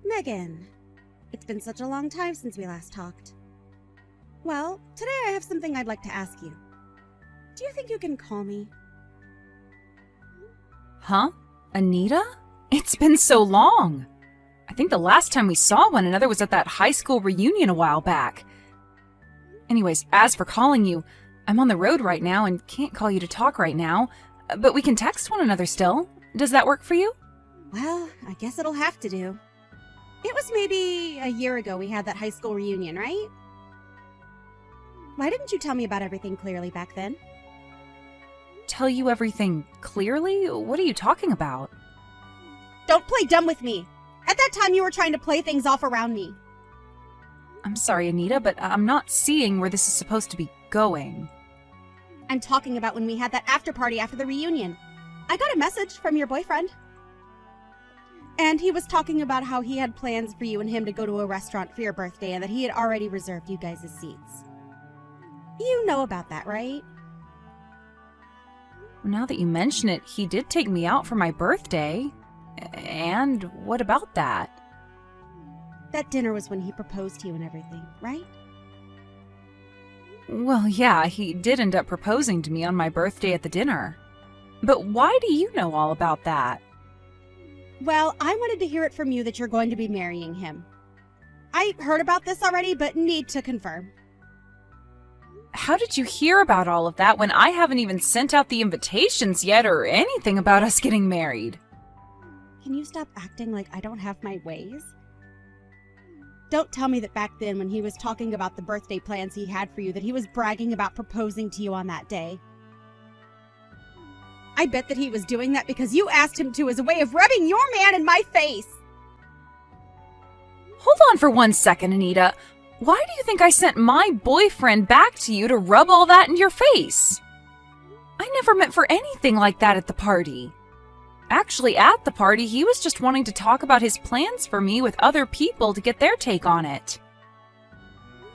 Megan, it's been such a long time since we last talked. Well, today I have something I'd like to ask you. Do you think you can call me? Huh? Anita? It's been so long. I think the last time we saw one another was at that high school reunion a while back. Anyways, as for calling you, I'm on the road right now and can't call you to talk right now, but we can text one another still. Does that work for you? Well, I guess it'll have to do. It was maybe a year ago we had that high school reunion, right? Why didn't you tell me about everything clearly back then? Tell you everything clearly? What are you talking about? Don't play dumb with me! At that time you were trying to play things off around me. I'm sorry, Anita, but I'm not seeing where this is supposed to be going. I'm talking about when we had that after party after the reunion. I got a message from your boyfriend. And he was talking about how he had plans for you and him to go to a restaurant for your birthday and that he had already reserved you guys' seats. You know about that, right? Now that you mention it, he did take me out for my birthday. And what about that? That dinner was when he proposed to you and everything, right? Well, yeah, he did end up proposing to me on my birthday at the dinner. But why do you know all about that? Well, I wanted to hear it from you that you're going to be marrying him. I heard about this already, but need to confirm. How did you hear about all of that when I haven't even sent out the invitations yet or anything about us getting married? Can you stop acting like I don't have my ways? Don't tell me that back then when he was talking about the birthday plans he had for you that he was bragging about proposing to you on that day. I bet that he was doing that because you asked him to as a way of rubbing your man in my face. Hold on for 1 second, Anita. Why do you think I sent my boyfriend back to you to rub all that in your face? I never meant for anything like that at the party. Actually, at the party, he was just wanting to talk about his plans for me with other people to get their take on it.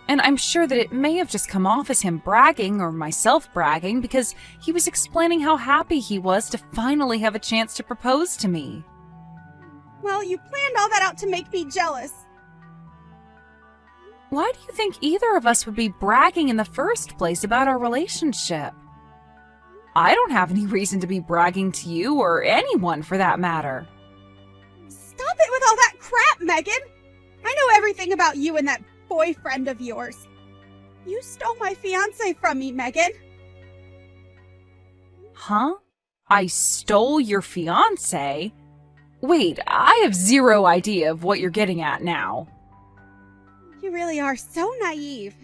And I'm sure that it may have just come off as him bragging or myself bragging because he was explaining how happy he was to finally have a chance to propose to me. Well, you planned all that out to make me jealous. Why do you think either of us would be bragging in the first place about our relationship? I don't have any reason to be bragging to you or anyone for that matter. Stop it with all that crap, Megan! I know everything about you and that boyfriend of yours. You stole my fiancé from me, Megan. Huh? I stole your fiancé? Wait, I have zero idea of what you're getting at now. You really are so naive.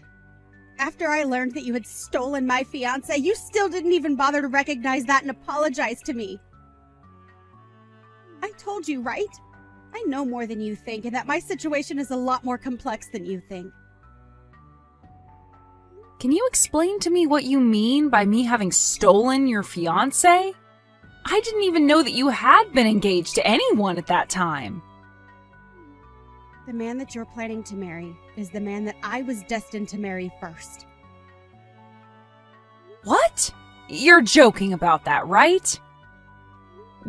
After I learned that you had stolen my fiancé, you still didn't even bother to recognize that and apologize to me. I told you, right? I know more than you think, and that my situation is a lot more complex than you think. Can you explain to me what you mean by me having stolen your fiancé? I didn't even know that you had been engaged to anyone at that time. The man that you're planning to marry is the man that I was destined to marry first. What? You're joking about that, right?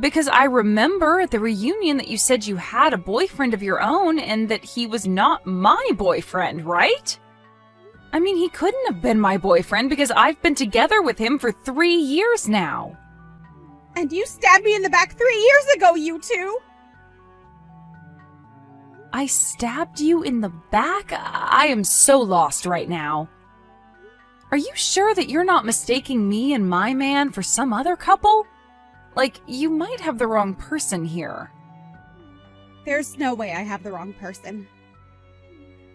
Because I remember at the reunion that you said you had a boyfriend of your own and that he was not my boyfriend, right? I mean, he couldn't have been my boyfriend because I've been together with him for 3 years now. And you stabbed me in the back 3 years ago, you two! I stabbed you in the back? I am so lost right now. Are you sure that you're not mistaking me and my man for some other couple? Like, you might have the wrong person here. There's no way I have the wrong person.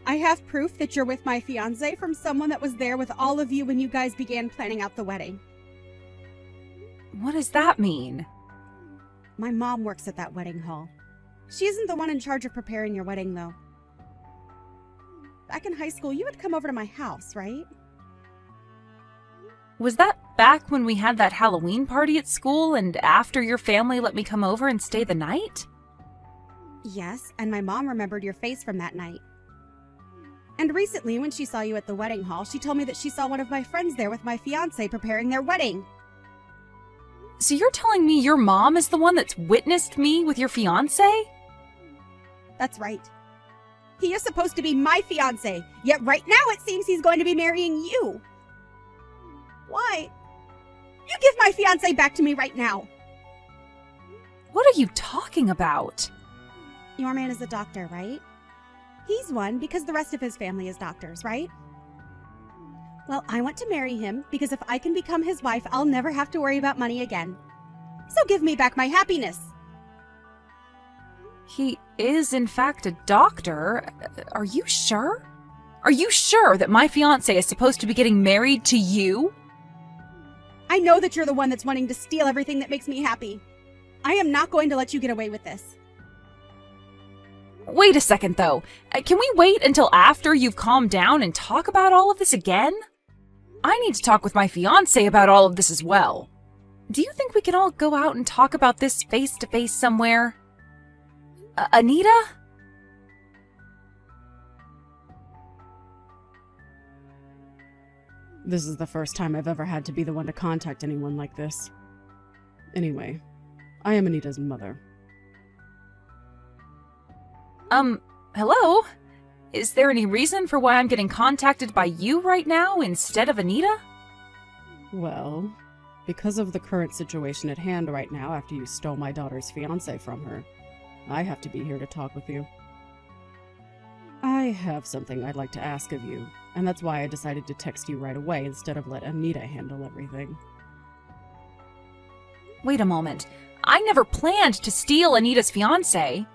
I have proof that you're with my fiancé from someone that was there with all of you when you guys began planning out the wedding. What does that mean? My mom works at that wedding hall. She isn't the one in charge of preparing your wedding, though. Back in high school, you would come over to my house, right? Was that back when we had that Halloween party at school and after your family let me come over and stay the night? Yes, and my mom remembered your face from that night. And recently, when she saw you at the wedding hall, she told me that she saw one of my friends there with my fiancé preparing their wedding. So you're telling me your mom is the one that's witnessed me with your fiancé? That's right. He is supposed to be my fiancé, yet right now it seems he's going to be marrying you. Why? You give my fiancé back to me right now. What are you talking about? Your man is a doctor, right? He's one because the rest of his family is doctors, right? Well, I want to marry him because if I can become his wife, I'll never have to worry about money again. So give me back my happiness. He is, in fact, a doctor. Are you sure? Are you sure that my fiancé is supposed to be getting married to you? I know that you're the one that's wanting to steal everything that makes me happy. I am not going to let you get away with this. Wait a second, though. Can we wait until after you've calmed down and talk about all of this again? I need to talk with my fiancé about all of this as well. Do you think we can all go out and talk about this face-to-face somewhere? Anita? This is the first time I've ever had to be the one to contact anyone like this. Anyway, I am Anita's mother. Hello? Is there any reason for why I'm getting contacted by you right now instead of Anita? Well, because of the current situation at hand right now after you stole my daughter's fiancé from her, I have to be here to talk with you. I have something I'd like to ask of you, and that's why I decided to text you right away instead of let Anita handle everything. Wait a moment. I never planned to steal Anita's fiancé.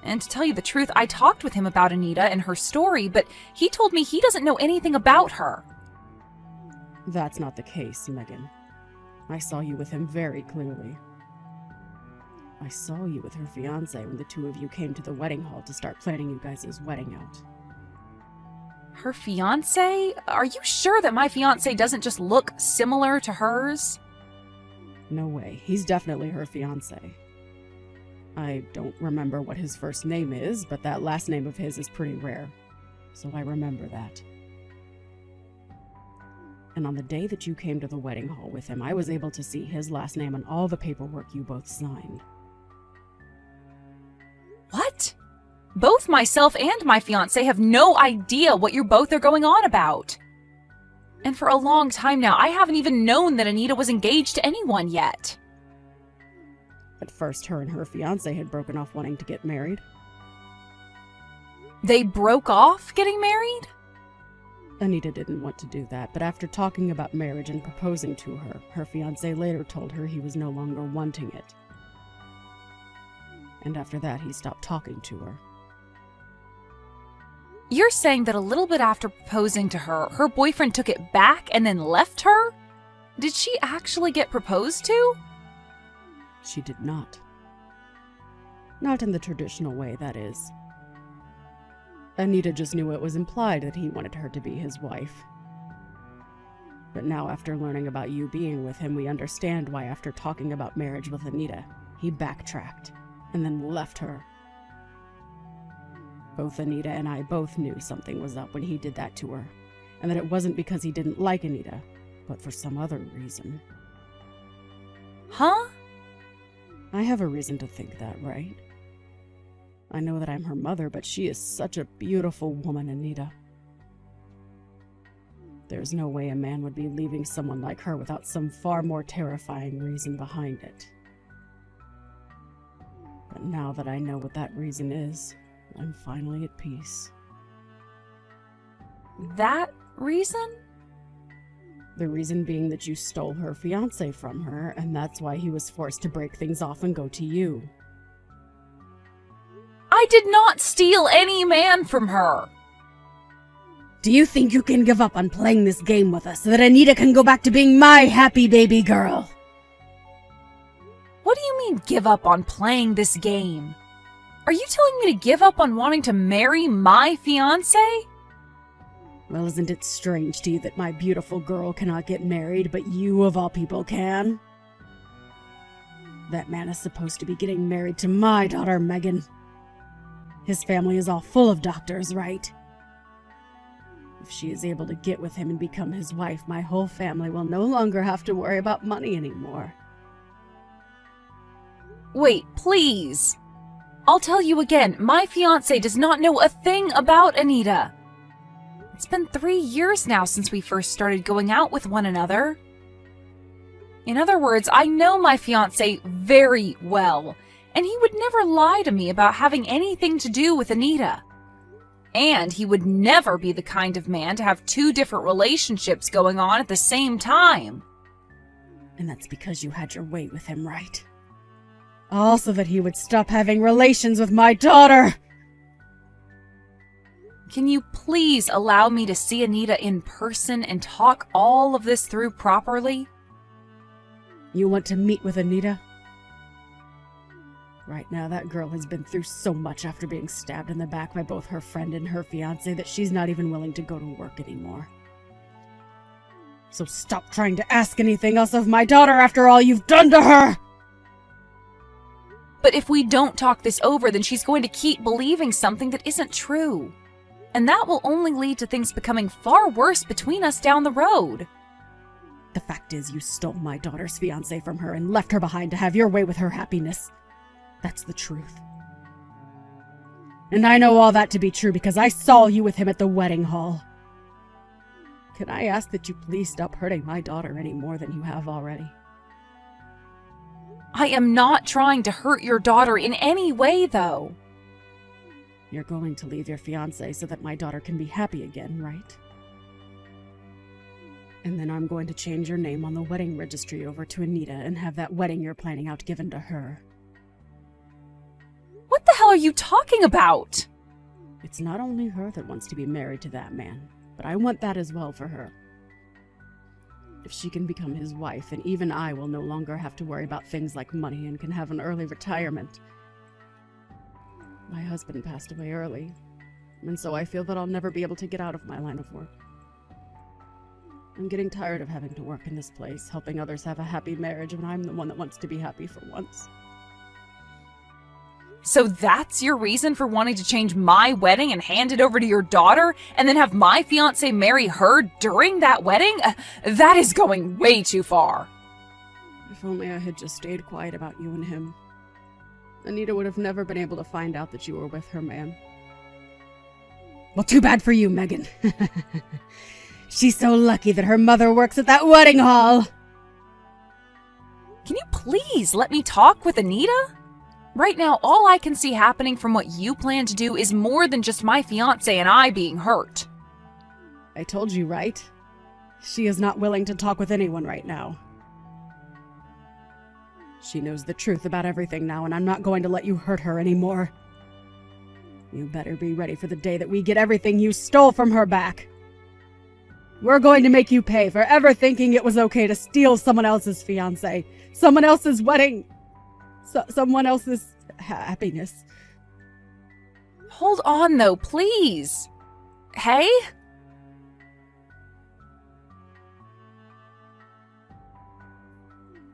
And to tell you the truth, I talked with him about Anita and her story, but he told me he doesn't know anything about her. That's not the case, Megan. I saw you with him very clearly. I saw you with her fiancé when the two of you came to the wedding hall to start planning you guys' wedding out. Her fiancé? Are you sure that my fiancé doesn't just look similar to hers? No way. He's definitely her fiancé. I don't remember what his first name is, but that last name of his is pretty rare, so I remember that. And on the day that you came to the wedding hall with him, I was able to see his last name on all the paperwork you both signed. What? Both myself and my fiancé have no idea what you both are going on about. And for a long time now, I haven't even known that Anita was engaged to anyone yet. At first, her and her fiancé had broken off wanting to get married. They broke off getting married? Anita didn't want to do that, but after talking about marriage and proposing to her, her fiancé later told her he was no longer wanting it. And after that, he stopped talking to her. You're saying that a little bit after proposing to her, her boyfriend took it back and then left her? Did she actually get proposed to? She did not. Not in the traditional way, that is. Anita just knew it was implied that he wanted her to be his wife. But now, after learning about you being with him, we understand why after talking about marriage with Anita, he backtracked and then left her. Both Anita and I both knew something was up when he did that to her, and that it wasn't because he didn't like Anita, but for some other reason. Huh? I have a reason to think that, right? I know that I'm her mother, but she is such a beautiful woman, Anita. There's no way a man would be leaving someone like her without some far more terrifying reason behind it. But now that I know what that reason is, I'm finally at peace. That reason? The reason being that you stole her fiancé from her, and that's why he was forced to break things off and go to you. I did not steal any man from her. Do you think you can give up on playing this game with us so that Anita can go back to being my happy baby girl? What do you mean, give up on playing this game? Are you telling me to give up on wanting to marry my fiancé? Well, isn't it strange to you that my beautiful girl cannot get married, but you of all people can? That man is supposed to be getting married to my daughter, Megan. His family is all full of doctors, right? If she is able to get with him and become his wife, my whole family will no longer have to worry about money anymore. Wait, please. I'll tell you again, my fiancé does not know a thing about Anita. It's been 3 years now since we first started going out with one another. In other words, I know my fiancé very well, and he would never lie to me about having anything to do with Anita. And he would never be the kind of man to have 2 different relationships going on at the same time. And that's because you had your way with him, right? Also that he would stop having relations with my daughter! Can you please allow me to see Anita in person and talk all of this through properly? You want to meet with Anita? Right now, that girl has been through so much after being stabbed in the back by both her friend and her fiancé that she's not even willing to go to work anymore. So stop trying to ask anything else of my daughter after all you've done to her! But if we don't talk this over, then she's going to keep believing something that isn't true. And that will only lead to things becoming far worse between us down the road. The fact is, you stole my daughter's fiancé from her and left her behind to have your way with her happiness. That's the truth. And I know all that to be true because I saw you with him at the wedding hall. Can I ask that you please stop hurting my daughter any more than you have already? I am not trying to hurt your daughter in any way, though. You're going to leave your fiancé so that my daughter can be happy again, right? And then I'm going to change your name on the wedding registry over to Anita and have that wedding you're planning out given to her. What the hell are you talking about? It's not only her that wants to be married to that man, but I want that as well for her. If she can become his wife, then even I will no longer have to worry about things like money and can have an early retirement. My husband passed away early, and so I feel that I'll never be able to get out of my line of work. I'm getting tired of having to work in this place, helping others have a happy marriage when I'm the one that wants to be happy for once. So that's your reason for wanting to change my wedding and hand it over to your daughter, and then have my fiancé marry her during that wedding? That is going way too far. If only I had just stayed quiet about you and him. Anita would have never been able to find out that you were with her man. Well, too bad for you, Megan. She's so lucky that her mother works at that wedding hall. Can you please let me talk with Anita? Right now, all I can see happening from what you plan to do is more than just my fiancé and I being hurt. I told you, right? She is not willing to talk with anyone right now. She knows the truth about everything now, and I'm not going to let you hurt her anymore. You better be ready for the day that we get everything you stole from her back. We're going to make you pay for ever thinking it was okay to steal someone else's fiancé, someone else's wedding, someone else's happiness. Hold on, though, please. Hey?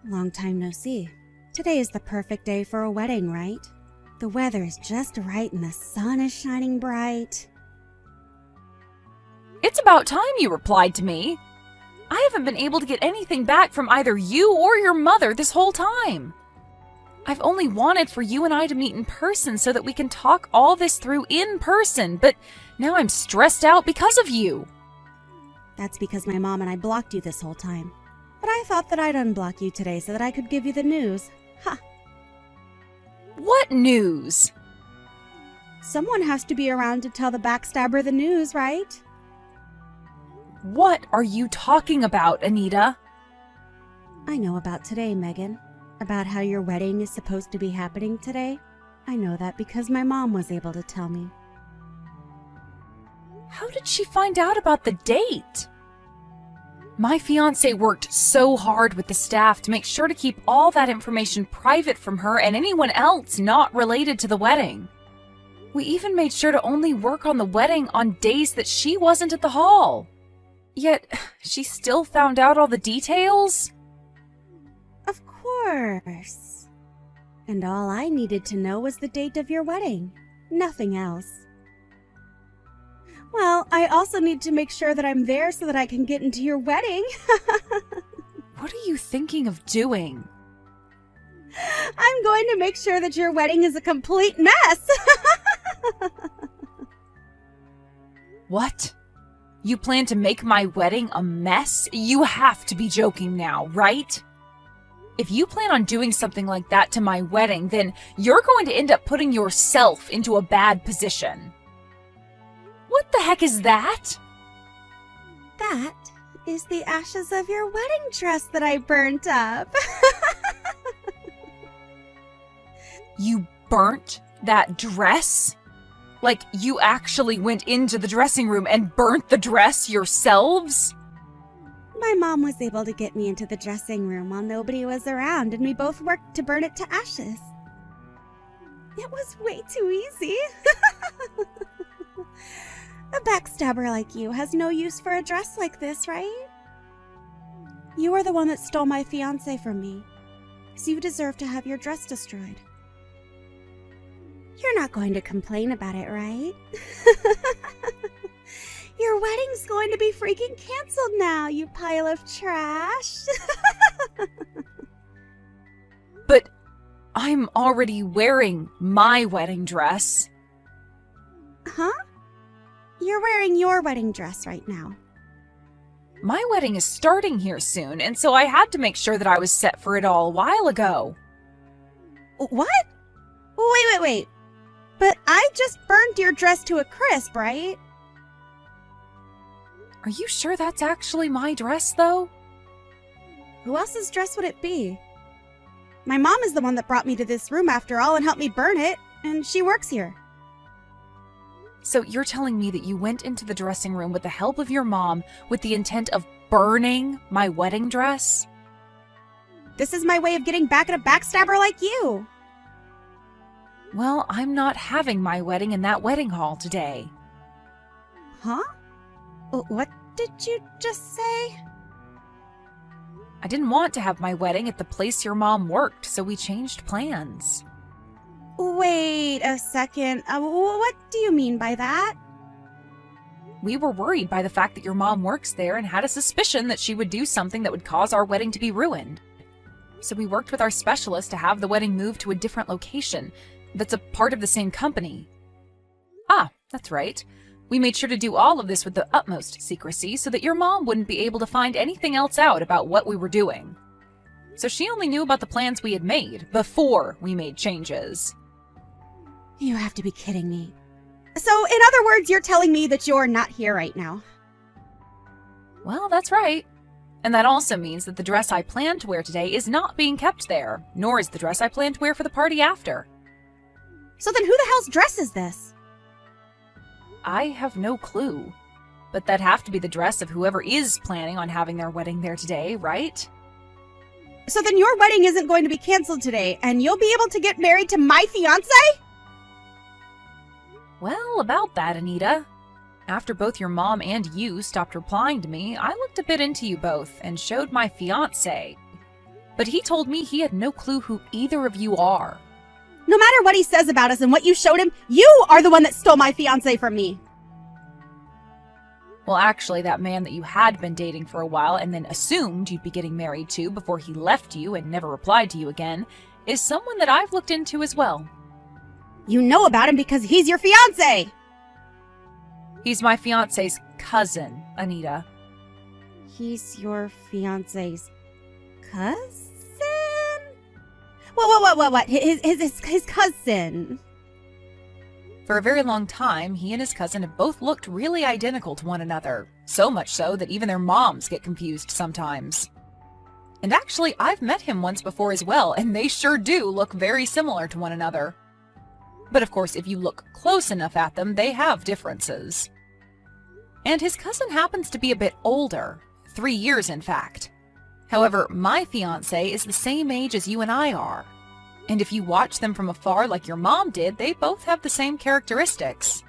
Long time no see. Today is the perfect day for a wedding, right? The weather is just right and the sun is shining bright. It's about time you replied to me. I haven't been able to get anything back from either you or your mother this whole time. I've only wanted for you and I to meet in person so that we can talk all this through in person, but now I'm stressed out because of you. That's because my mom and I blocked you this whole time. But I thought that I'd unblock you today so that I could give you the news. Ha! What news? Someone has to be around to tell the backstabber the news, right? What are you talking about, Anita? I know about today, Megan. About how your wedding is supposed to be happening today. I know that because my mom was able to tell me. How did she find out about the date? My fiancé worked so hard with the staff to make sure to keep all that information private from her and anyone else not related to the wedding. We even made sure to only work on the wedding on days that she wasn't at the hall. Yet, she still found out all the details? Of course. And all I needed to know was the date of your wedding. Nothing else. Well, I also need to make sure that I'm there so that I can get into your wedding. What are you thinking of doing? I'm going to make sure that your wedding is a complete mess. What? You plan to make my wedding a mess? You have to be joking now, right? If you plan on doing something like that to my wedding, then you're going to end up putting yourself into a bad position. What the heck is that? That is the ashes of your wedding dress that I burnt up. You burnt that dress? Like, you actually went into the dressing room and burnt the dress yourselves? My mom was able to get me into the dressing room while nobody was around, and we both worked to burn it to ashes. It was way too easy. A backstabber like you has no use for a dress like this, right? You are the one that stole my fiancé from me, so you deserve to have your dress destroyed. You're not going to complain about it, right? Your wedding's going to be freaking canceled now, you pile of trash. But I'm already wearing my wedding dress. Huh? You're wearing your wedding dress right now. My wedding is starting here soon, and so I had to make sure that I was set for it all a while ago. What? Wait. But I just burned your dress to a crisp, right? Are you sure that's actually my dress, though? Who else's dress would it be? My mom is the one that brought me to this room after all and helped me burn it, and she works here. So you're telling me that you went into the dressing room with the help of your mom with the intent of burning my wedding dress? This is my way of getting back at a backstabber like you. Well, I'm not having my wedding in that wedding hall today. Huh? What did you just say? I didn't want to have my wedding at the place your mom worked, so we changed plans. Wait a second. What do you mean by that? We were worried by the fact that your mom works there and had a suspicion that she would do something that would cause our wedding to be ruined. So we worked with our specialist to have the wedding moved to a different location that's a part of the same company. Ah, that's right. We made sure to do all of this with the utmost secrecy so that your mom wouldn't be able to find anything else out about what we were doing. So she only knew about the plans we had made before we made changes. You have to be kidding me. So, in other words, you're telling me that you're not here right now. Well, that's right. And that also means that the dress I planned to wear today is not being kept there, nor is the dress I plan to wear for the party after. So then who the hell's dress is this? I have no clue. But that'd have to be the dress of whoever is planning on having their wedding there today, right? So then your wedding isn't going to be canceled today, and you'll be able to get married to my fiancé? Well, about that, Anita. After both your mom and you stopped replying to me, I looked a bit into you both and showed my fiancé. But he told me he had no clue who either of you are. No matter what he says about us and what you showed him, you are the one that stole my fiancé from me. Well, actually, that man that you had been dating for a while and then assumed you'd be getting married to before he left you and never replied to you again is someone that I've looked into as well. You know about him because he's your fiancé. He's my fiancé's cousin, Anita. He's your fiancé's cousin? What? His cousin. For a very long time, he and his cousin have both looked really identical to one another, so much so that even their moms get confused sometimes. And actually, I've met him once before as well, and they sure do look very similar to one another. But of course, if you look close enough at them, they have differences. And his cousin happens to be a bit older, 3 years in fact. However, my fiancé is the same age as you and I are. And if you watch them from afar like your mom did, they both have the same characteristics.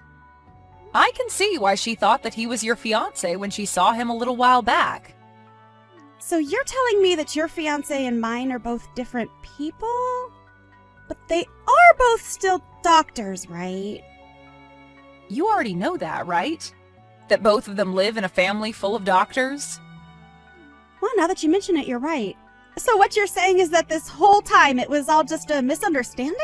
I can see why she thought that he was your fiancé when she saw him a little while back. So you're telling me that your fiancé and mine are both different people? But they are both still doctors, right? You already know that, right? That both of them live in a family full of doctors? Well, now that you mention it, you're right. So what you're saying is that this whole time it was all just a misunderstanding?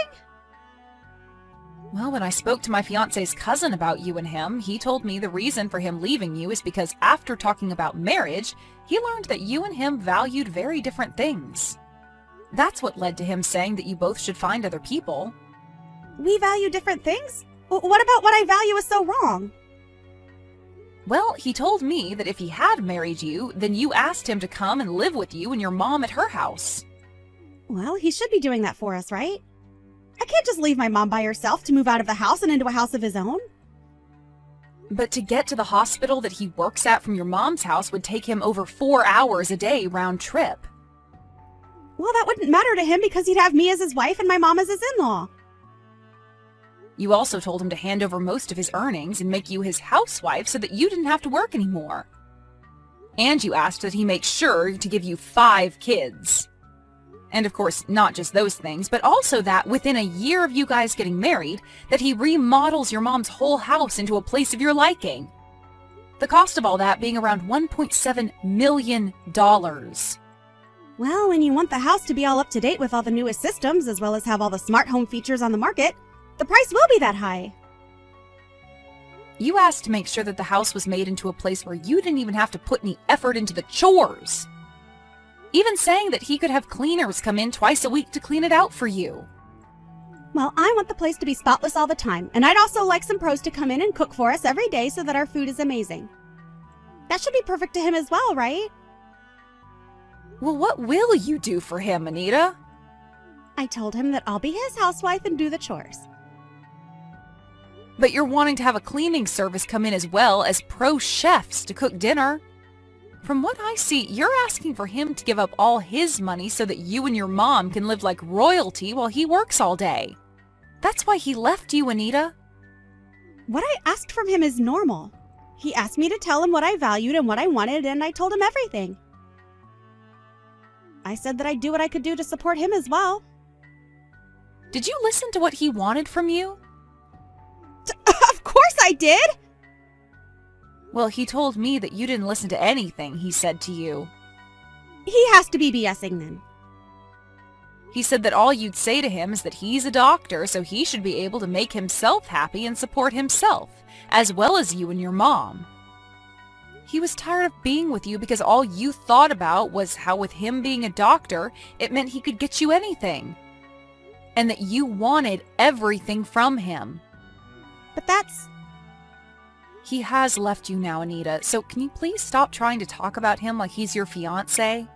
Well, when I spoke to my fiancé's cousin about you and him, he told me the reason for him leaving you is because after talking about marriage, he learned that you and him valued very different things. That's what led to him saying that you both should find other people. We value different things? What about what I value is so wrong? Well, he told me that if he had married you, then you asked him to come and live with you and your mom at her house. Well, he should be doing that for us, right? I can't just leave my mom by herself to move out of the house and into a house of his own. But to get to the hospital that he works at from your mom's house would take him over 4 hours a day round trip. Well, that wouldn't matter to him because he'd have me as his wife and my mom as his in-law. You also told him to hand over most of his earnings and make you his housewife so that you didn't have to work anymore. And you asked that he make sure to give you 5 kids. And of course, not just those things, but also that within a year of you guys getting married, that he remodels your mom's whole house into a place of your liking. The cost of all that being around $1.7 million. Well, when you want the house to be all up to date with all the newest systems, as well as have all the smart home features on the market, the price will be that high. You asked to make sure that the house was made into a place where you didn't even have to put any effort into the chores. Even saying that he could have cleaners come in twice a week to clean it out for you. Well, I want the place to be spotless all the time, and I'd also like some pros to come in and cook for us every day so that our food is amazing. That should be perfect to him as well, right? Well, what will you do for him, Anita? I told him that I'll be his housewife and do the chores. But you're wanting to have a cleaning service come in as well as pro chefs to cook dinner. From what I see, you're asking for him to give up all his money so that you and your mom can live like royalty while he works all day. That's why he left you, Anita. What I asked from him is normal. He asked me to tell him what I valued and what I wanted, and I told him everything. I said that I'd do what I could do to support him as well. Did you listen to what he wanted from you? Of course I did! Well, he told me that you didn't listen to anything he said to you. He has to be BSing then. He said that all you'd say to him is that he's a doctor, so he should be able to make himself happy and support himself, as well as you and your mom. He was tired of being with you because all you thought about was how with him being a doctor, it meant he could get you anything. And that you wanted everything from him. But that's... He has left you now, Anita, so can you please stop trying to talk about him like he's your fiancé?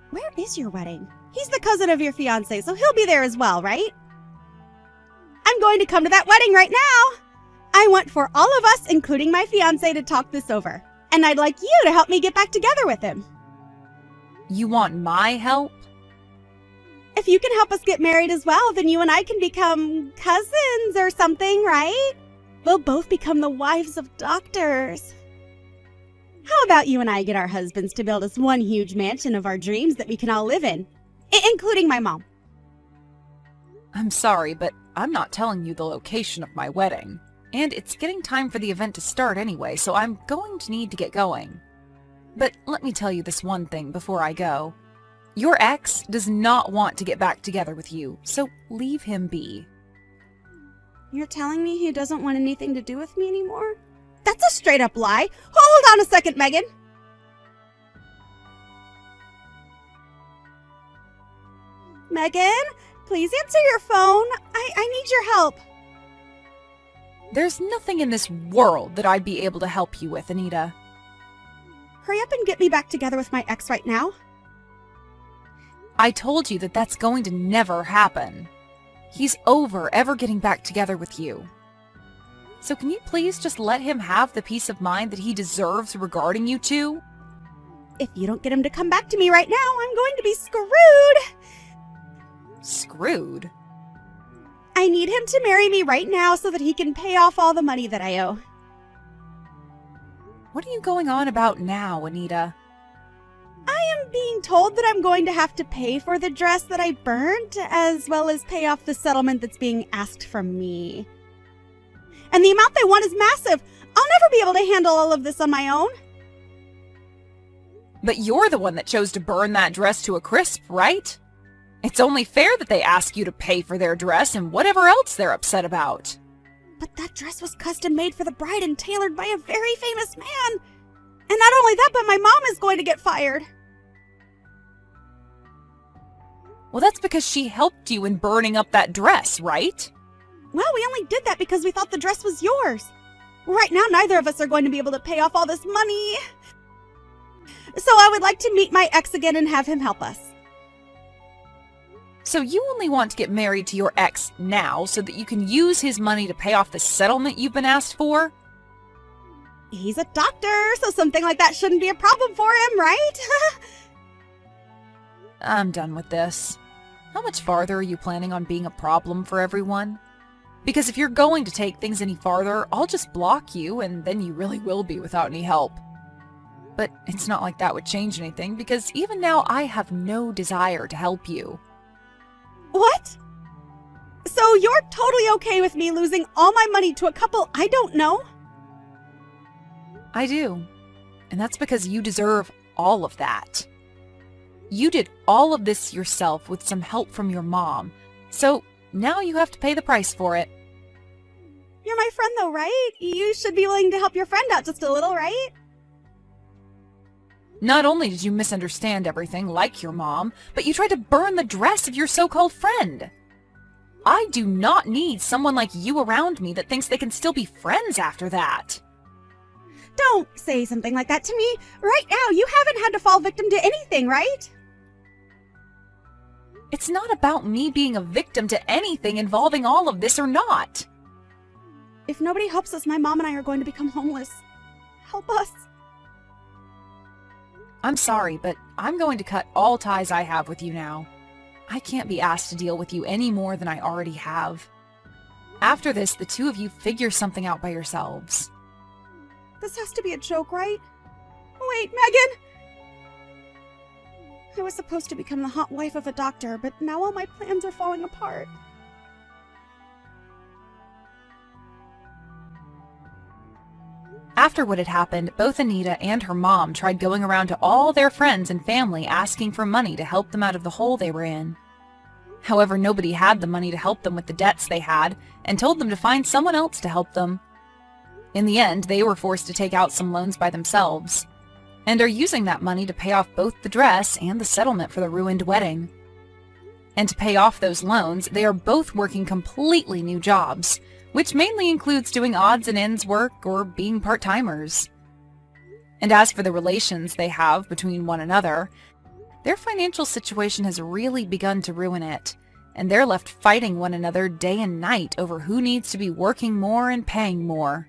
Where is your wedding? He's the cousin of your fiancé, so he'll be there as well, right? I'm going to come to that wedding right now! I want for all of us, including my fiancé, to talk this over. And I'd like you to help me get back together with him. You want my help? If you can help us get married as well, then you and I can become cousins or something, right? We'll both become the wives of doctors. How about you and I get our husbands to build us one huge mansion of our dreams that we can all live in, including my mom? I'm sorry, but I'm not telling you the location of my wedding. And it's getting time for the event to start anyway, so I'm going to need to get going. But let me tell you this one thing before I go. Your ex does not want to get back together with you, so leave him be. You're telling me he doesn't want anything to do with me anymore? That's a straight up lie. Hold on a second, Megan. Megan, please answer your phone. I need your help. There's nothing in this world that I'd be able to help you with, Anita. Hurry up and get me back together with my ex right now. I told you that that's going to never happen. He's over ever getting back together with you. So can you please just let him have the peace of mind that he deserves regarding you two? If you don't get him to come back to me right now, I'm going to be screwed. Screwed? I need him to marry me right now so that he can pay off all the money that I owe. What are you going on about now, Anita? I am being told that I'm going to have to pay for the dress that I burnt, as well as pay off the settlement that's being asked from me. And the amount they want is massive. I'll never be able to handle all of this on my own. But you're the one that chose to burn that dress to a crisp, right? It's only fair that they ask you to pay for their dress and whatever else they're upset about. But that dress was custom made for the bride and tailored by a very famous man. And not only that, but my mom is going to get fired. Well, that's because she helped you in burning up that dress, right? Well, we only did that because we thought the dress was yours. Right now, neither of us are going to be able to pay off all this money. So I would like to meet my ex again and have him help us. So you only want to get married to your ex now so that you can use his money to pay off the settlement you've been asked for? He's a doctor, so something like that shouldn't be a problem for him, right? I'm done with this. How much farther are you planning on being a problem for everyone? Because if you're going to take things any farther, I'll just block you, and then you really will be without any help. But it's not like that would change anything, because even now I have no desire to help you. What? So you're totally okay with me losing all my money to a couple I don't know? I do. And that's because you deserve all of that. You did all of this yourself with some help from your mom, so now you have to pay the price for it. You're my friend though, right? You should be willing to help your friend out just a little, right? Not only did you misunderstand everything like your mom, but you tried to burn the dress of your so-called friend. I do not need someone like you around me that thinks they can still be friends after that. Don't say something like that to me. Right now, you haven't had to fall victim to anything, right? It's not about me being a victim to anything involving all of this or not. If nobody helps us, my mom and I are going to become homeless. Help us. I'm sorry, but I'm going to cut all ties I have with you now. I can't be asked to deal with you any more than I already have. After this, the two of you figure something out by yourselves. This has to be a joke, right? Wait, Megan! I was supposed to become the hot wife of a doctor, but now all my plans are falling apart. After what had happened, both Anita and her mom tried going around to all their friends and family asking for money to help them out of the hole they were in. However, nobody had the money to help them with the debts they had and told them to find someone else to help them. In the end, they were forced to take out some loans by themselves and are using that money to pay off both the dress and the settlement for the ruined wedding. And to pay off those loans, they are both working completely new jobs, which mainly includes doing odds and ends work or being part-timers. And as for the relations they have between one another, their financial situation has really begun to ruin it, and they're left fighting one another day and night over who needs to be working more and paying more.